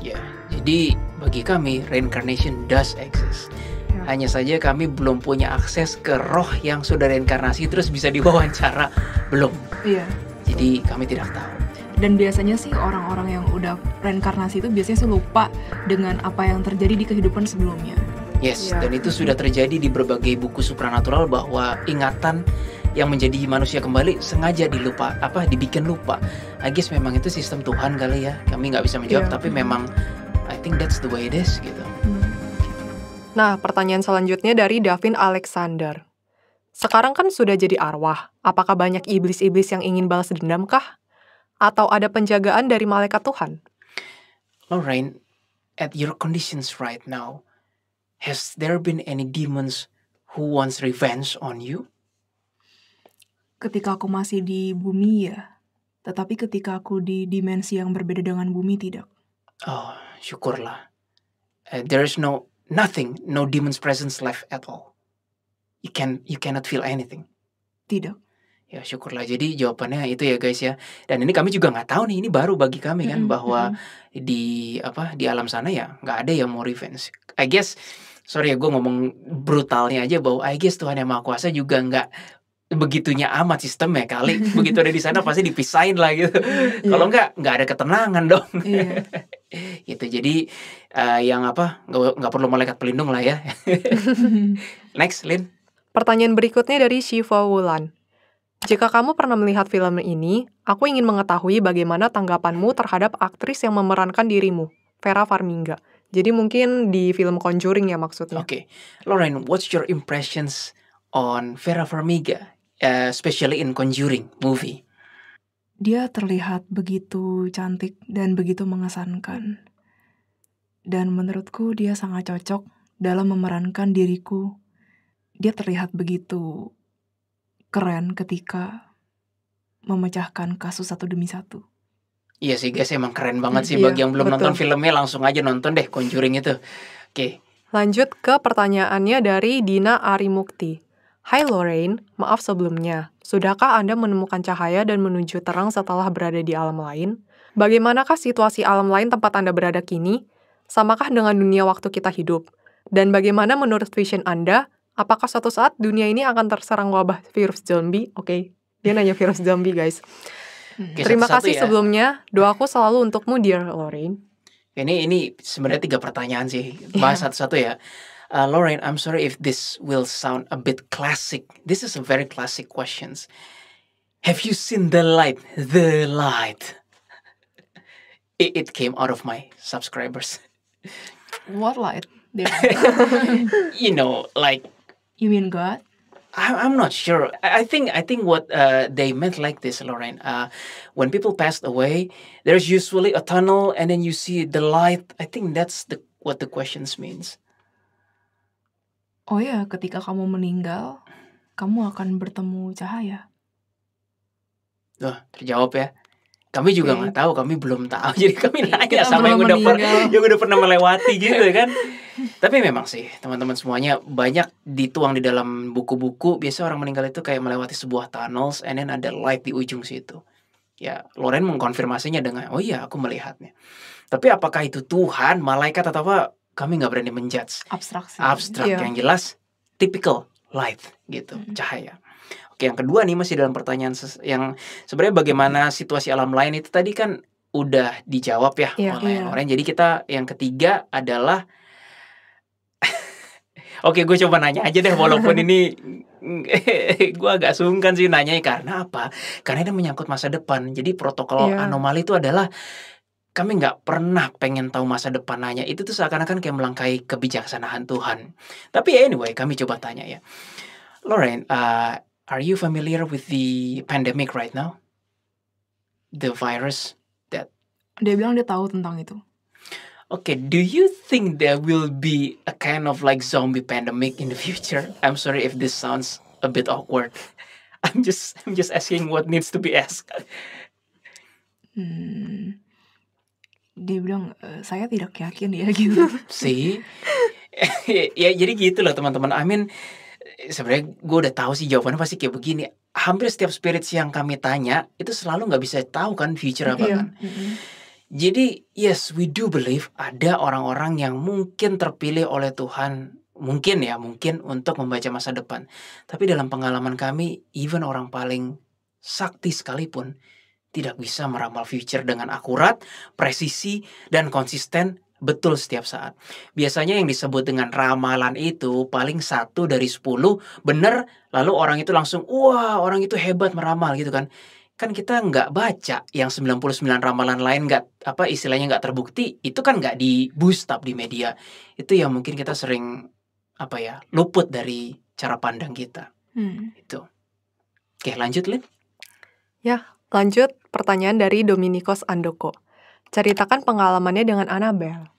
Ya, jadi bagi kami reincarnation does exist. Ya. Hanya saja kami belum punya akses ke roh yang sudah reinkarnasi terus bisa diwawancara, belum. Iya. Jadi kami tidak tahu. Dan biasanya sih orang-orang yang udah reinkarnasi itu biasanya sih lupa dengan apa yang terjadi di kehidupan sebelumnya. Yes, Ya. dan itu sudah terjadi di berbagai buku supranatural bahwa ingatan yang menjadi manusia kembali sengaja dibikin lupa. I guess memang itu sistem Tuhan kali ya. Kami nggak bisa menjawab, Iya. tapi memang I think that's the way it is gitu. Nah, pertanyaan selanjutnya dari Davin Alexander. Sekarang kan sudah jadi arwah, apakah banyak iblis-iblis yang ingin balas dendam kah? Atau ada penjagaan dari malaikat Tuhan? Lorraine, at your conditions right now, has there been any demons who wants revenge on you? Ketika aku masih di bumi ya, tetapi ketika aku di dimensi yang berbeda dengan bumi tidak. Oh, syukurlah. There is no demon's presence left at all. You cannot feel anything. Tidak. Ya syukurlah. Jadi jawabannya itu ya guys ya. Dan ini kami juga nggak tahu nih, ini baru bagi kami kan bahwa di alam sana ya nggak ada yang mau revenge. I guess, sorry ya gue ngomong brutalnya aja bahwa I guess Tuhan Yang Maha Kuasa juga nggak begitunya amat sistemnya kali. Begitu ada di sana pasti dipisahin lah gitu. Kalau nggak ada ketenangan dong. Iya. Gitu. Jadi yang nggak perlu malaikat pelindung lah ya. Next, Lin. Pertanyaan berikutnya dari Shiva Wulan. Jika kamu pernah melihat film ini, aku ingin mengetahui bagaimana tanggapanmu terhadap aktris yang memerankan dirimu, Vera Farmiga. Jadi mungkin di film Conjuring ya maksudnya. Okay. Lorraine, what's your impressions on Vera Farmiga, especially in Conjuring movie? Dia terlihat begitu cantik dan begitu mengesankan. Dan menurutku dia sangat cocok dalam memerankan diriku. Dia terlihat begitu keren ketika memecahkan kasus satu demi satu. Iya sih guys, emang keren banget sih. Iya, Bagi yang belum betul. nonton filmnya langsung aja nonton deh Conjuring itu. Oke. Lanjut ke pertanyaannya dari Dina Arimukti. Hai Lorraine, maaf sebelumnya. Sudahkah Anda menemukan cahaya dan menuju terang setelah berada di alam lain? Bagaimanakah situasi alam lain tempat Anda berada kini? Samakah dengan dunia waktu kita hidup? Dan bagaimana menurut vision Anda? Apakah suatu saat dunia ini akan terserang wabah virus zombie? Oke, dia nanya virus zombie guys. Oke, Terima satu-satu kasih ya. sebelumnya. Doaku selalu untukmu, dear Lorraine. Ini sebenarnya 3 pertanyaan sih. Bahas satu-satu ya. Lorraine, I'm sorry if this will sound a bit classic. This is a very classic questions. Have you seen the light? The light. It came out of my subscribers. What light? You know, like You mean God? I'm not sure. I think what they meant like this, Lorraine. When people passed away, there's usually a tunnel, and then you see the light. I think that's what the questions means. Oh ya, ketika kamu meninggal, kamu akan bertemu cahaya. Tuh, terjawab ya. Kami juga Oke. nggak tahu, kami belum tahu. Jadi kami nanya Kita sama yang belum udah meninggal. yang udah pernah melewati gitu kan. Tapi memang sih teman-teman semuanya banyak dituang di dalam buku-buku. Biasa orang meninggal itu kayak melewati sebuah tunnels, and then ada light di ujung situ. Ya, Loren mengkonfirmasinya dengan, oh iya aku melihatnya. Tapi apakah itu Tuhan, malaikat atau apa? Kami nggak berani menjudge. Abstraksi. Abstrak, Iya. yang jelas typical light gitu, cahaya. Oke, yang kedua nih masih dalam pertanyaan yang sebenarnya bagaimana situasi alam lain itu tadi kan udah dijawab ya Iya, oleh iya. Loren. Jadi kita yang ketiga adalah oke, gue coba nanya aja deh walaupun ini gue agak sungkan sih nanya karena apa? Karena ini menyangkut masa depan. Jadi protokol Iya. anomali itu adalah kami nggak pernah pengen tahu masa depan nanya. Itu tuh seakan-akan kayak melangkahi kebijaksanaan Tuhan. Tapi anyway, kami coba tanya ya. Lorraine, are you familiar with the pandemic right now? The virus that... Dia bilang dia tahu tentang itu. Okay, do you think there will be a kind of like zombie pandemic in the future? I'm sorry if this sounds a bit awkward. I'm just asking what needs to be asked. Dia bilang, saya tidak yakin ya gitu. See? Ya jadi gitu loh teman-teman. I mean, sebenarnya gue udah tahu sih jawabannya pasti kayak begini. hampir setiap spirits yang kami tanya itu selalu nggak bisa tahu kan future apa Iya. kan. Jadi yes, we do believe ada orang-orang yang mungkin terpilih oleh Tuhan, mungkin untuk membaca masa depan. Tapi dalam pengalaman kami, even orang paling sakti sekalipun tidak bisa meramal future dengan akurat, presisi, dan konsisten betul setiap saat. Biasanya yang disebut dengan ramalan itu paling 1 dari 10 benar, lalu orang itu langsung, wah orang itu hebat meramal gitu kan. Kan kita nggak baca yang 99 ramalan lain istilahnya nggak terbukti, itu kan nggak di boost up di media. Itu yang mungkin kita sering luput dari cara pandang kita. Itu. Oke, lanjut Lin. Lanjut, pertanyaan dari Dominikos Andoko. Ceritakan pengalamannya dengan Annabelle.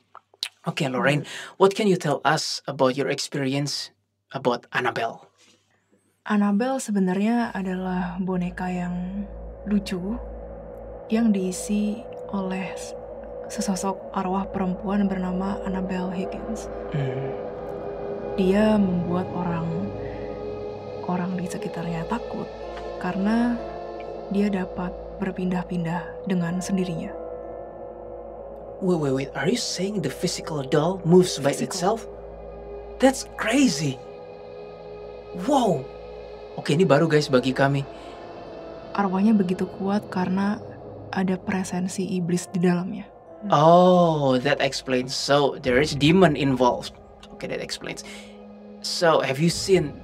Oke, Lorraine, what can you tell us about your experience about Annabelle? Annabelle sebenarnya adalah boneka yang lucu yang diisi oleh sesosok arwah perempuan bernama Annabelle Higgins. Dia membuat orang di sekitarnya takut karena dia dapat berpindah-pindah dengan sendirinya. Wait, are you saying the physical doll moves by itself? That's crazy. Wow. Oke, ini baru guys bagi kami. Arwahnya begitu kuat karena ada presensi iblis di dalamnya. Oh, that explains. So, there is demon involved. Okay, that explains. So, have you seen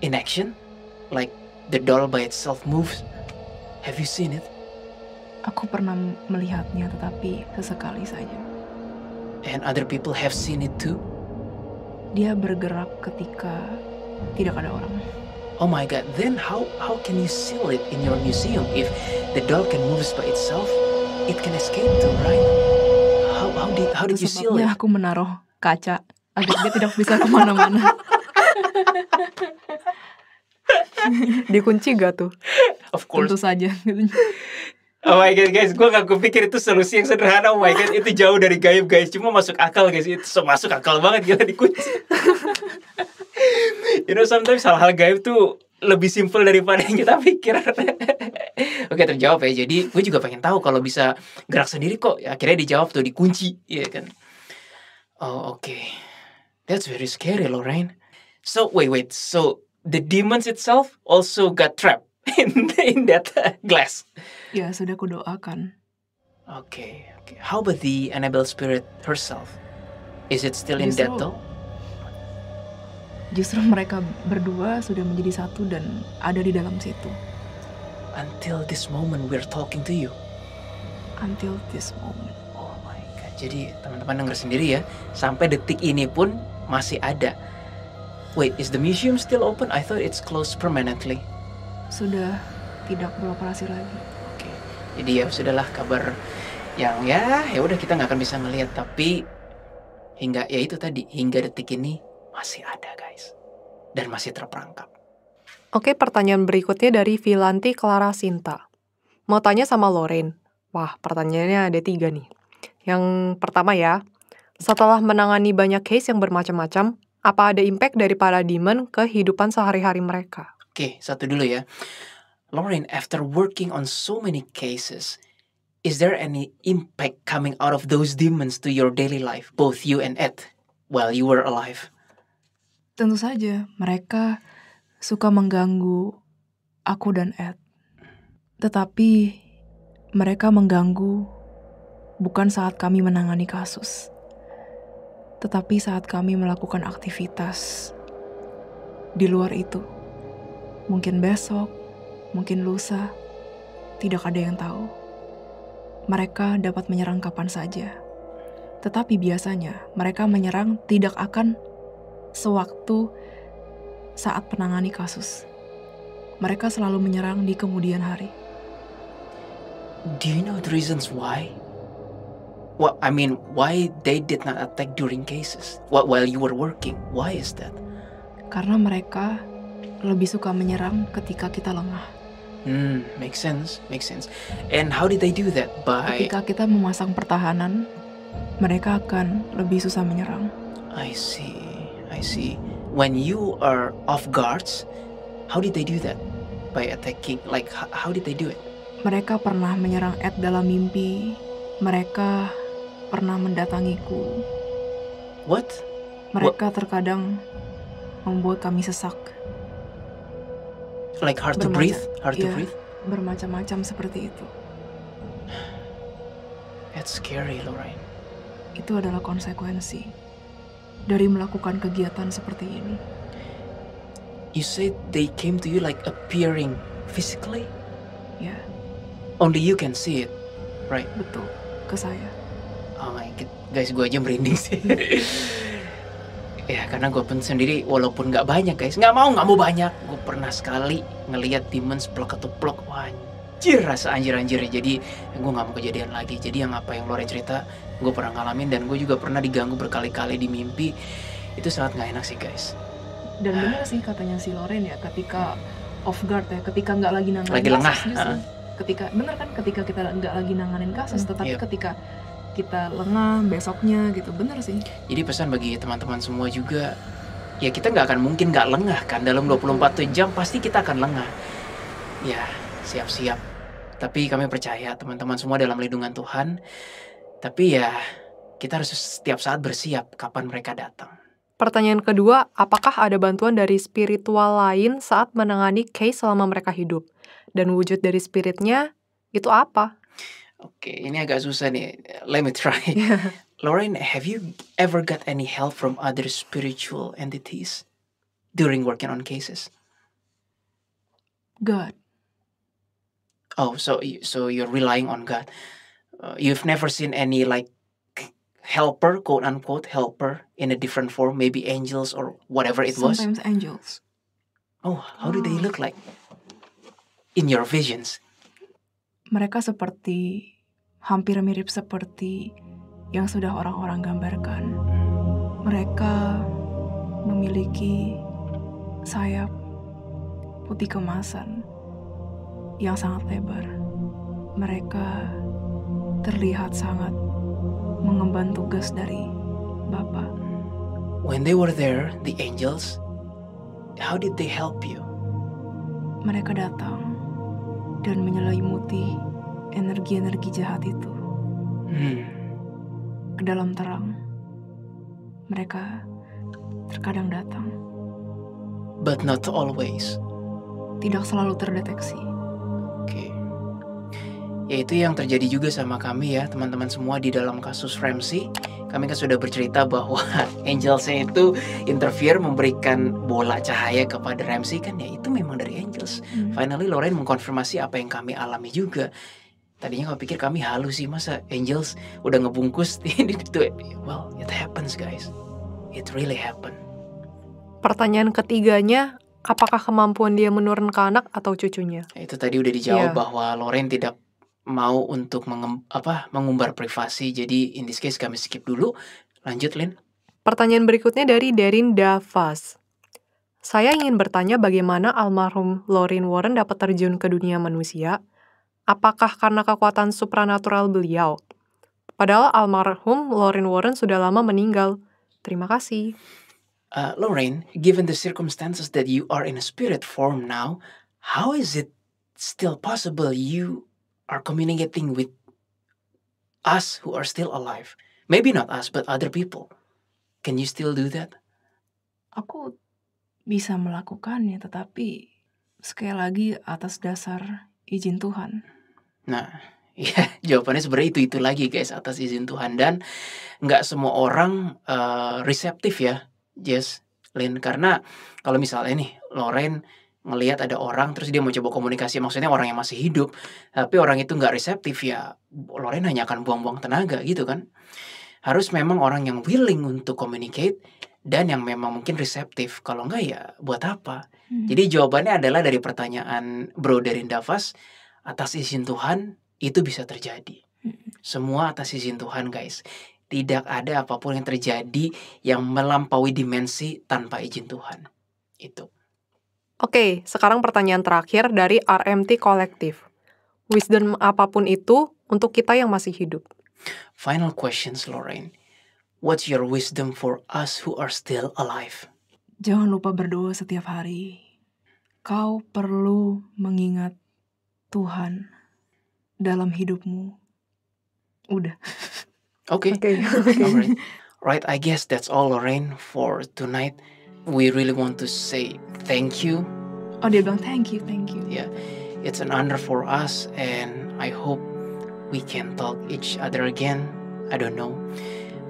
in action? Like, the doll by itself moves? Have you seen it? Aku pernah melihatnya, tetapi sesekali saja. And other people have seen it too? Dia bergerak ketika tidak ada orang. Oh my god, then how can you seal it in your museum? If the doll can move by itself, it can escape too, right? How did you seal it? Sebabnya aku menaruh kaca agar dia tidak bisa kemana-mana. Dikunci gak tuh? Of course. Tentu saja. Oh my god guys, gue gak kepikir itu solusi yang sederhana. Oh my god, itu jauh dari gaib guys. Cuma masuk akal guys, itu masuk akal banget gila dikunci. You know, sometimes hal-hal gaib tuh lebih simple daripada yang kita pikir. Oke, terjawab ya. Jadi gue juga pengen tahu kalau bisa gerak sendiri kok. Akhirnya dijawab tuh, dikunci, ya kan. Oh oke. That's very scary, Lorraine. So wait. So the demons itself also got trapped in that glass. Ya, sudah kudoakan. Okay. How about the Annabelle spirit herself? Is it still in that doll? Justru mereka berdua sudah menjadi satu dan ada di dalam situ. Until this moment we're talking to you. Until this moment. Oh my god. Jadi teman-teman denger sendiri ya, sampai detik ini pun masih ada. Wait, is the museum still open? I thought it's closed permanently. Sudah tidak beroperasi lagi. Oke. Jadi ya sudahlah, kabar yang ya udah kita nggak akan bisa ngelihat, tapi hingga detik ini masih ada guys, dan masih terperangkap. Oke, pertanyaan berikutnya dari Vilanti Clara Sinta. Mau tanya sama Lorraine. Wah, pertanyaannya ada 3 nih. Yang pertama ya, setelah menangani banyak case yang bermacam-macam, apa ada impact dari para demon ke kehidupan sehari-hari mereka? Oke, satu dulu ya. Lorraine, after working on so many cases, is there any impact coming out of those demons to your daily life, both you and Ed, while you were alive? Tentu saja, mereka suka mengganggu aku dan Ed. Tetapi mereka mengganggu bukan saat kami menangani kasus, tetapi saat kami melakukan aktivitas di luar itu. Mungkin besok, mungkin lusa, tidak ada yang tahu. Mereka dapat menyerang kapan saja. Tetapi biasanya mereka menyerang tidak akan sewaktu saat menangani kasus. Mereka selalu menyerang di kemudian hari. Do you know the reasons why? Why they did not attack during cases? While you were working? Why is that? Karena mereka lebih suka menyerang ketika kita lengah. Makes sense. And how did they do that? Ketika kita memasang pertahanan, mereka akan lebih susah menyerang. I see. When you are off guards, how did they do that? by attacking? Like how did they do it? Mereka pernah menyerang Ed dalam mimpi. Mereka pernah mendatangiku. What? Mereka terkadang membuat kami sesak. Like hard to Bermacam- breathe? Hard to Iya, breathe? bermacam-macam seperti itu. That's scary, Lorraine. Itu adalah konsekuensi dari melakukan kegiatan seperti ini. You said they came to you like appearing physically? Ya, Only you can see it, right? betul, ke saya. Oh my god, guys, gue aja merinding sih. Ya, karena gue pun sendiri, walaupun nggak banyak guys, nggak mau banyak. Gue pernah sekali ngelihat demons plek-ketuplek, wah anjir, rasa anjir-anjirnya. Jadi gue nggak mau kejadian lagi. Jadi yang apa yang Lorraine cerita, gue pernah ngalamin dan gue juga pernah diganggu berkali-kali di mimpi. Itu sangat nggak enak sih guys. Dan benar sih katanya si Lorraine ya, ketika off guard ya, ketika nggak lagi nanganin Lagi lengah, kasus justru. Ketika kita nggak lagi nanganin kasus, tetapi Iya. ketika kita lengah besoknya gitu, bener sih. Jadi pesan bagi teman-teman semua juga, ya kita nggak akan mungkin nggak lengah kan. Dalam 24 jam pasti kita akan lengah. Ya, siap-siap. Tapi kami percaya teman-teman semua dalam lindungan Tuhan. Tapi ya, kita harus setiap saat bersiap kapan mereka datang. Pertanyaan kedua, apakah ada bantuan dari spiritual lain saat menangani case selama mereka hidup? Dan wujud dari spiritnya itu apa? Oke, ini agak susah nih. Let me try. Lorraine, have you ever got any help from other spiritual entities during working on cases? God, Oh, so you're relying on God. You've never seen any like helper, quote unquote helper, in a different form, maybe angels or whatever it was. sometimes angels. Oh, how do they look like in your visions? Mereka seperti, hampir mirip seperti yang sudah orang-orang gambarkan. Mereka memiliki sayap putih kemasan yang sangat lebar. Mereka terlihat sangat mengemban tugas dari Bapa. When they were there, the angels, how did they help you? Mereka datang dan menyelimuti energi-energi jahat itu ke dalam terang. Mereka terkadang datang, But not always. tidak selalu terdeteksi. Oke. Ya itu yang terjadi juga sama kami ya teman-teman semua di dalam kasus Ramsey. Kami kan sudah bercerita bahwa angelsnya itu interfere memberikan bola cahaya kepada Ramsey kan ya itu memang dari angels. Finally Lorraine mengkonfirmasi apa yang kami alami juga. Tadinya kami pikir kami halu sih, masa angels udah ngebungkus ini itu. Well, it happens guys. It really happen. Pertanyaan ketiganya, apakah kemampuan dia menurunkan anak atau cucunya? Itu tadi udah dijawab Iya. bahwa Lorraine tidak mau untuk mengumbar privasi. Jadi in this case kami skip dulu. Lanjut Lin. Pertanyaan berikutnya dari Darin Davas. Saya ingin bertanya bagaimana almarhum Lorraine Warren dapat terjun ke dunia manusia? Apakah karena kekuatan supranatural beliau? Padahal almarhum Lorraine Warren sudah lama meninggal. Terima kasih. Lorraine, given the circumstances that you are in a spirit form now, how is it still possible you are communicating with us who are still alive? Maybe not us, but other people. Can you still do that? Aku bisa melakukannya, tetapi sekali lagi atas dasar izin Tuhan. Nah, ya jawabannya sebenarnya itu lagi guys, atas izin Tuhan. Dan nggak semua orang reseptif ya, Jess, Lin. Karena kalau misalnya nih, Lorraine ngelihat ada orang, terus dia mau coba komunikasi, maksudnya orang yang masih hidup, tapi orang itu nggak reseptif ya, Lorraine hanya akan buang-buang tenaga gitu kan. Harus memang orang yang willing untuk communicate, dan yang memang mungkin reseptif. Kalau enggak ya buat apa? Jadi jawabannya adalah dari pertanyaan Bro Darin Davas, atas izin Tuhan itu bisa terjadi. Semua atas izin Tuhan guys. Tidak ada apapun yang terjadi yang melampaui dimensi tanpa izin Tuhan. Itu. Oke, sekarang pertanyaan terakhir dari RMT Kolektif. Wisdom apapun itu untuk kita yang masih hidup. Final questions, Lorraine. What's your wisdom for us who are still alive? Jangan lupa berdoa setiap hari. kau perlu mengingat Tuhan dalam hidupmu. Udah. Okay. Oke. Alright. Right, I guess that's all, Lorraine, for tonight. We really want to say thank you. Oh, dia bilang thank you. Yeah, it's an honor for us, and I hope we can talk each other again. I don't know,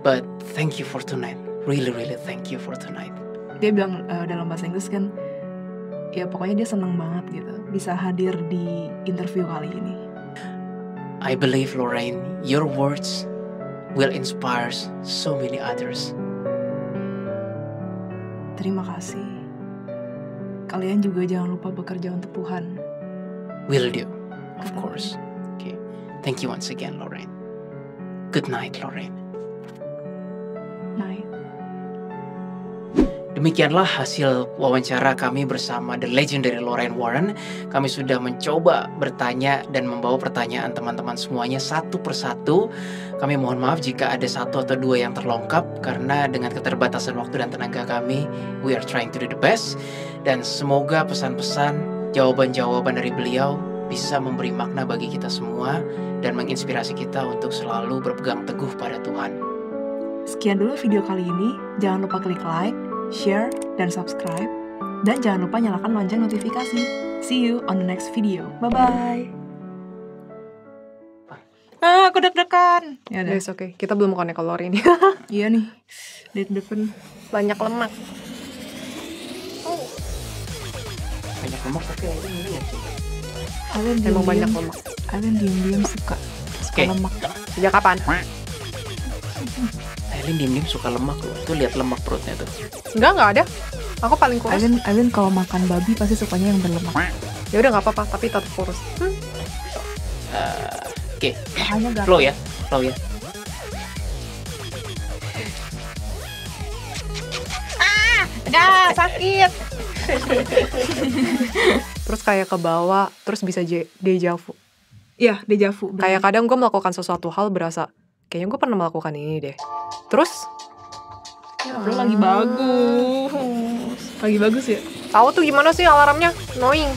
but thank you for tonight. Really, really thank you for tonight. Dia bilang dalam bahasa Inggris kan, ya pokoknya dia senang banget gitu bisa hadir di interview kali ini. I believe, Lorraine, your words will inspire so many others. Terima kasih. Kalian juga jangan lupa bekerja untuk Tuhan. Will do, of course. Okay, thank you once again, Lorraine. Good night, Lorraine. Night. Demikianlah hasil wawancara kami bersama The Legendary Lorraine Warren. Kami sudah mencoba bertanya dan membawa pertanyaan teman-teman semuanya satu persatu. Kami mohon maaf jika ada satu atau dua yang terlongkap, karena dengan keterbatasan waktu dan tenaga kami, we are trying to do the best. Dan semoga pesan-pesan, jawaban-jawaban dari beliau bisa memberi makna bagi kita semua dan menginspirasi kita untuk selalu berpegang teguh pada Tuhan. Sekian dulu video kali ini. Jangan lupa klik like, share, dan subscribe. Dan jangan lupa nyalakan lonceng notifikasi. See you on the next video. Bye-bye. Aku deg-degan. Ya udah. Yes, oke. Kita belum connect ke Lorraine. Iya nih. Deg-degan. Banyak lemak. Banyak lemak tapi ini lihat sih. Emang banyak lemak. Kalian diem-diem suka Oke. lemak. Sejak kapan? Aileen diem-diem suka lemak loh. Tuh lihat lemak perutnya tuh. Enggak ada. Aku paling kurus. Kalian kalau makan babi pasti sukanya yang berlemak. Ya udah nggak apa-apa, tapi tetap kurus. Oke, Makanya gak slow ya. Dah, sakit. Terus kayak ke bawah, terus bisa deja vu. Iya, deja vu. Kayak kadang gue melakukan sesuatu hal berasa, kayaknya gue pernah melakukan ini deh. Terus, Lo lagi bagus. Lagi bagus ya? tahu tuh gimana sih alarmnya? Annoying.